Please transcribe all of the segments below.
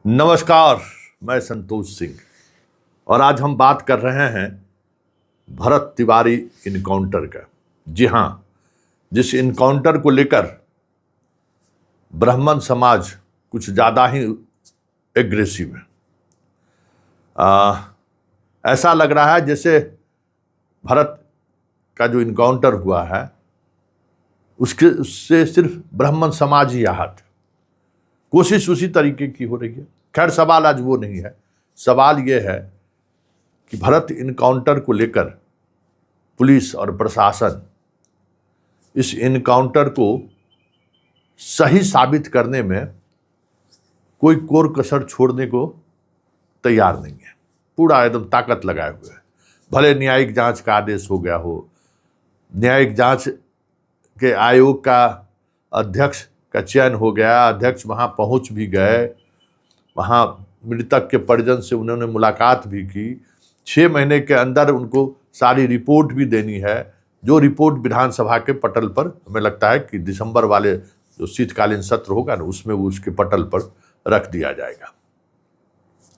नमस्कार। मैं संतोष सिंह और आज हम बात कर रहे हैं भरत तिवारी इनकाउंटर का। जी हाँ, जिस इनकाउंटर को लेकर ब्राह्मण समाज कुछ ज़्यादा ही एग्रेसिव है। ऐसा लग रहा है जैसे भरत का जो इनकाउंटर हुआ है उससे सिर्फ ब्राह्मण समाज ही आहत है। कोशिश उसी तरीके की हो रही है। खैर, सवाल आज वो नहीं है। सवाल ये है कि भरत इनकाउंटर को लेकर पुलिस और प्रशासन इस इनकाउंटर को सही साबित करने में कोई कोर कसर छोड़ने को तैयार नहीं है। पूरा एकदम ताकत लगाए हुए है। भले न्यायिक जांच का आदेश हो गया हो, न्यायिक जांच के आयोग का अध्यक्ष का चयन हो गया, अध्यक्ष वहाँ पहुँच भी गए, वहाँ मृतक के परिजन से उन्होंने मुलाकात भी की। 6 महीने के अंदर उनको सारी रिपोर्ट भी देनी है, जो रिपोर्ट विधानसभा के पटल पर हमें लगता है कि दिसंबर वाले जो शीतकालीन सत्र होगा ना, उसमें वो उसके पटल पर रख दिया जाएगा।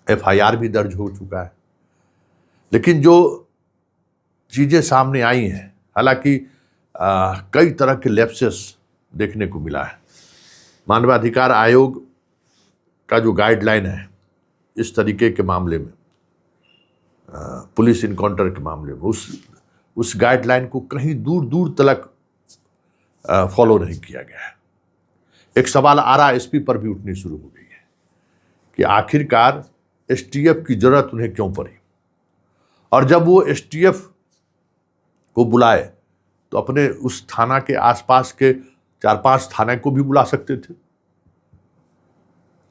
FIR भी दर्ज हो चुका है। लेकिन जो चीज़ें सामने आई हैं, हालांकि कई तरह के लैप्सेस देखने को मिला है। मानवाधिकार आयोग का जो गाइडलाइन है इस तरीके के मामले में, पुलिस इनकाउंटर के मामले में, उस गाइडलाइन को कहीं दूर दूर तक फॉलो नहीं किया गया है। एक सवाल आरा SP पर भी उठनी शुरू हो गई है कि आखिरकार STF की जरूरत उन्हें क्यों पड़ी, और जब वो STF को बुलाए तो अपने उस थाना के आसपास के 4-5 थाने को भी बुला सकते थे।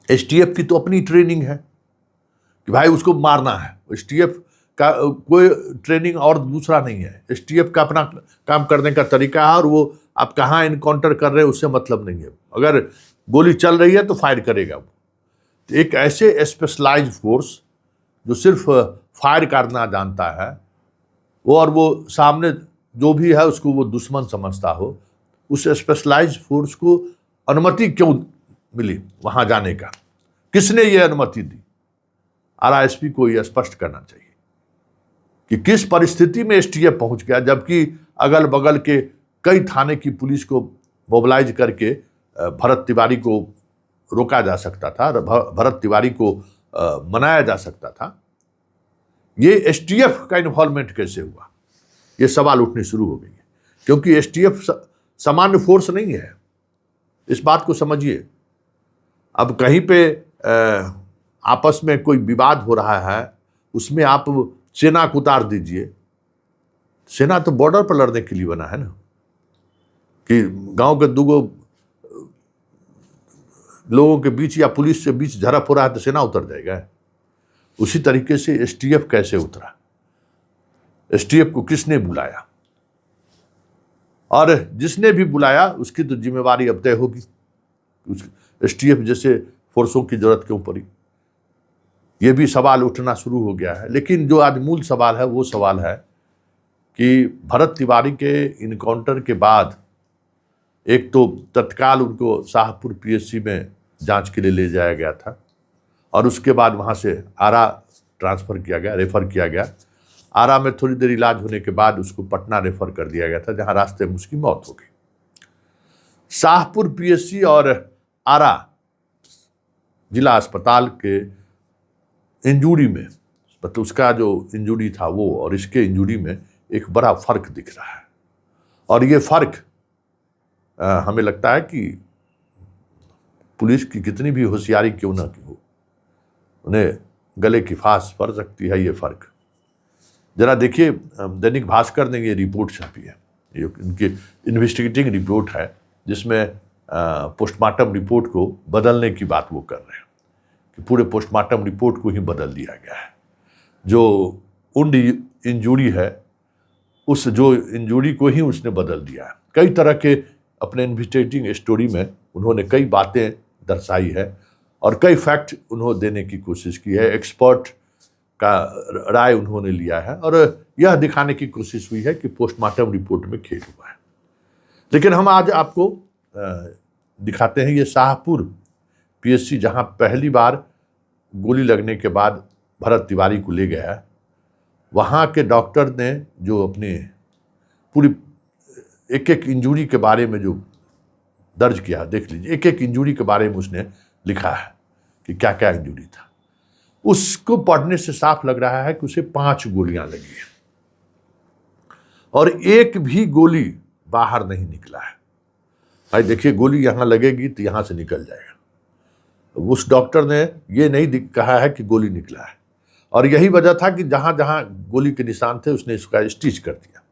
STF की तो अपनी ट्रेनिंग है कि भाई उसको मारना है। STF का कोई ट्रेनिंग और दूसरा नहीं है। STF का अपना काम करने का तरीका है, और वो आप कहाँ इनकाउंटर कर रहे हैं उससे मतलब नहीं है। अगर गोली चल रही है तो फायर करेगा वो। तो एक ऐसे स्पेशलाइज्ड फोर्स जो सिर्फ फायर करना जानता है, वो सामने जो भी है उसको वो दुश्मन समझता हो, उस स्पेशलाइज्ड फोर्स को अनुमति क्यों मिली वहां जाने का? किसने ये अनुमति दी? RSP को यह स्पष्ट करना चाहिए कि किस परिस्थिति में STF पहुंच गया, जबकि अगल बगल के कई थाने की पुलिस को मोबिलाइज करके भरत तिवारी को रोका जा सकता था, भरत तिवारी को मनाया जा सकता था। ये STF का इन्वॉल्वमेंट कैसे हुआ, ये सवाल उठने शुरू हो गई है। क्योंकि STF सामान्य फोर्स नहीं है, इस बात को समझिए। अब कहीं पे आपस में कोई विवाद हो रहा है, उसमें आप सेना को उतार दीजिए। सेना तो बॉर्डर पर लड़ने के लिए बना है ना, कि गांव के 2 लोगों के बीच या पुलिस से बीच झड़प हो रहा है तो सेना उतर जाएगा। उसी तरीके से STF कैसे उतरा? STF को किसने बुलाया? और जिसने भी बुलाया उसकी तो जिम्मेवारी अब तय होगी। STF जैसे फोर्सों की जरूरत क्यों पड़ी, ये भी सवाल उठना शुरू हो गया है। लेकिन जो आज मूल सवाल है वो सवाल है कि भरत तिवारी के इनकाउंटर के बाद एक तो तत्काल उनको शाहपुर PSC में जांच के लिए ले जाया गया था, और उसके बाद वहाँ से आरा ट्रांसफ़र किया गया, रेफ़र किया गया। आरा में थोड़ी देर इलाज होने के बाद उसको पटना रेफ़र कर दिया गया था, जहाँ रास्ते में उसकी मौत हो गई। शाहपुर PSC और आरा जिला अस्पताल के इंजूरी में, मतलब उसका जो इंजूरी था वो और इसके इंजूरी में एक बड़ा फ़र्क दिख रहा है। और ये फ़र्क हमें लगता है कि पुलिस की कितनी भी होशियारी क्यों ना की हो, उन्हें गले की फांस पड़ सकती है। ये फ़र्क जरा देखिए, दैनिक भास्कर ने ये रिपोर्ट छापी है, ये इनकी इन्वेस्टिगेटिंग रिपोर्ट है, जिसमें पोस्टमार्टम रिपोर्ट को बदलने की बात वो कर रहे हैं कि पूरे पोस्टमार्टम रिपोर्ट को ही बदल दिया गया है। जो उन इंजूरी है, उस जो इंजूरी को ही उसने बदल दिया है। कई तरह के अपने इन्वेस्टिगेटिंग स्टोरी में उन्होंने कई बातें दर्शाई है और कई फैक्ट उन्होंने देने की कोशिश की है। एक्सपर्ट का राय उन्होंने लिया है और यह दिखाने की कोशिश हुई है कि पोस्टमार्टम रिपोर्ट में खेद हुआ है। लेकिन हम आज आपको दिखाते हैं ये शाहपुर PSC, जहां पहली बार गोली लगने के बाद भरत तिवारी को ले गया, वहाँ के डॉक्टर ने जो अपने पूरी एक एक इंजरी के बारे में जो दर्ज किया, देख लीजिए, एक एक इंजरी के बारे में उसने लिखा है कि क्या क्या इंजरी था। उसको पढ़ने से साफ लग रहा है कि उसे 5 गोलियां लगी है और एक भी गोली बाहर नहीं निकला है। भाई देखिए, गोली यहाँ लगेगी तो यहाँ से निकल जाएगा। उस डॉक्टर ने ये नहीं कहा है कि गोली निकला है, और यही वजह था कि जहाँ जहाँ गोली के निशान थे उसने इसका स्टिच कर दिया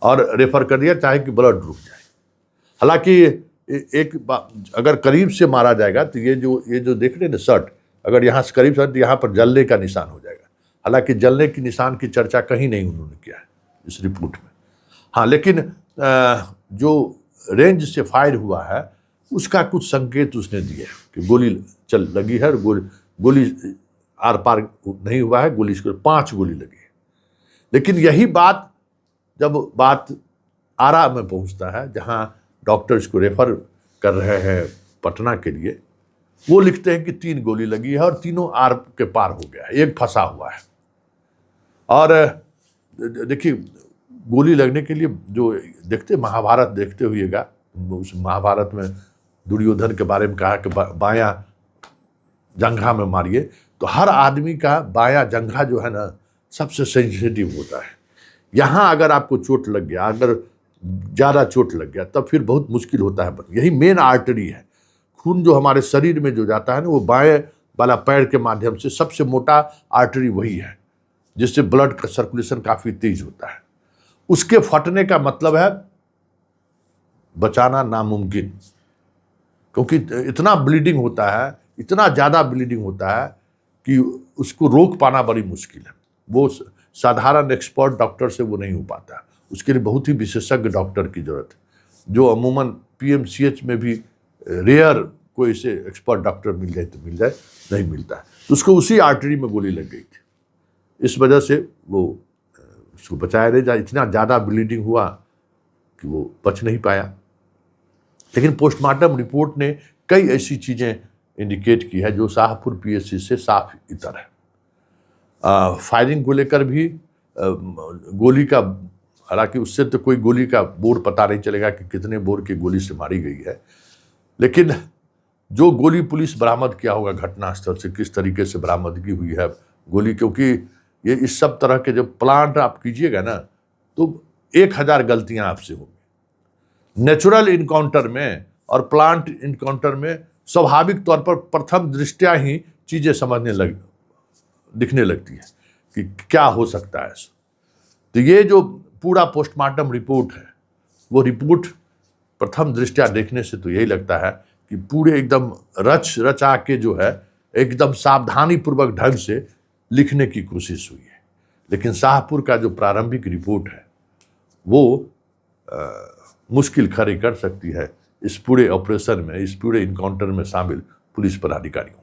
और रेफर कर दिया, चाहे कि ब्लड रुक जाए। हालांकि अगर करीब से मारा जाएगा तो ये जो देख रहे हैं ना शर्ट, अगर यहाँ से करीब से तो यहाँ पर जलने का निशान हो जाएगा। हालांकि जलने के निशान की चर्चा कहीं नहीं उन्होंने किया है इस रिपोर्ट में। हाँ, लेकिन जो रेंज से फायर हुआ है उसका कुछ संकेत उसने दिए कि गोली लगी है, गोली आर पार नहीं हुआ है, गोली इसको 5 गोली लगी है। लेकिन यही बात जब आरा में पहुंचता है, जहां डॉक्टर इसको रेफर कर रहे हैं पटना के लिए, वो लिखते हैं कि 3 गोली लगी है और तीनों आर के पार हो गया है, एक फंसा हुआ है। और देखिए, गोली लगने के लिए जो देखते महाभारत देखते हुएगा, उस महाभारत में दुर्योधन के बारे में कहा कि बायां जंघा में मारिए, तो हर आदमी का बायां जंघा जो है ना सबसे सेंसिटिव होता है। यहाँ अगर आपको चोट लग गया, अगर ज़्यादा चोट लग गया, तब फिर बहुत मुश्किल होता है। यही मेन आर्टरी है। खून जो हमारे शरीर में जो जाता है ना, वो बाएं वाला पैर के माध्यम से सबसे मोटा आर्टरी वही है, जिससे ब्लड का सर्कुलेशन काफ़ी तेज होता है। उसके फटने का मतलब है बचाना नामुमकिन, क्योंकि इतना ब्लीडिंग होता है, इतना ज़्यादा ब्लीडिंग होता है कि उसको रोक पाना बड़ी मुश्किल है। वो साधारण एक्सपर्ट डॉक्टर से वो नहीं हो पाता। उसके लिए बहुत ही विशेषज्ञ डॉक्टर की जरूरत है, जो अमूमन पीएमसीएच में भी रेयर कोई से एक्सपर्ट डॉक्टर मिल जाए तो मिल जाए, नहीं मिलता है। तो उसको उसी आर्टरी में गोली लग गई थी, इस वजह से वो उसको बचाया नहीं जाए। इतना ज़्यादा ब्लीडिंग हुआ कि वो बच नहीं पाया। लेकिन पोस्टमार्टम रिपोर्ट ने कई ऐसी चीज़ें इंडिकेट की है जो शाहपुर पीएचसी से साफ इतर है। फायरिंग को लेकर भी गोली का, हालांकि उससे तो कोई गोली का बोर पता नहीं चलेगा कि कितने बोर की गोली से मारी गई है, लेकिन जो गोली पुलिस बरामद किया होगा घटनास्थल से, किस तरीके से बरामदगी हुई है गोली, क्योंकि ये इस सब तरह के जब प्लांट आप कीजिएगा ना तो 1000 गलतियां आपसे होंगी। नेचुरल इनकाउंटर में और प्लांट इनकाउंटर में स्वाभाविक तौर पर प्रथम दृष्टया ही चीज़ें दिखने लगती है कि क्या हो सकता है। तो ये जो पूरा पोस्टमार्टम रिपोर्ट है, वो रिपोर्ट प्रथम दृष्टया देखने से तो यही लगता है कि पूरे एकदम रचा के जो है एकदम सावधानी पूर्वक ढंग से लिखने की कोशिश हुई है। लेकिन शाहपुर का जो प्रारंभिक रिपोर्ट है वो मुश्किल खड़ी कर सकती है इस पूरे ऑपरेशन में, इस पूरे इनकाउंटर में शामिल पुलिस पदाधिकारियों।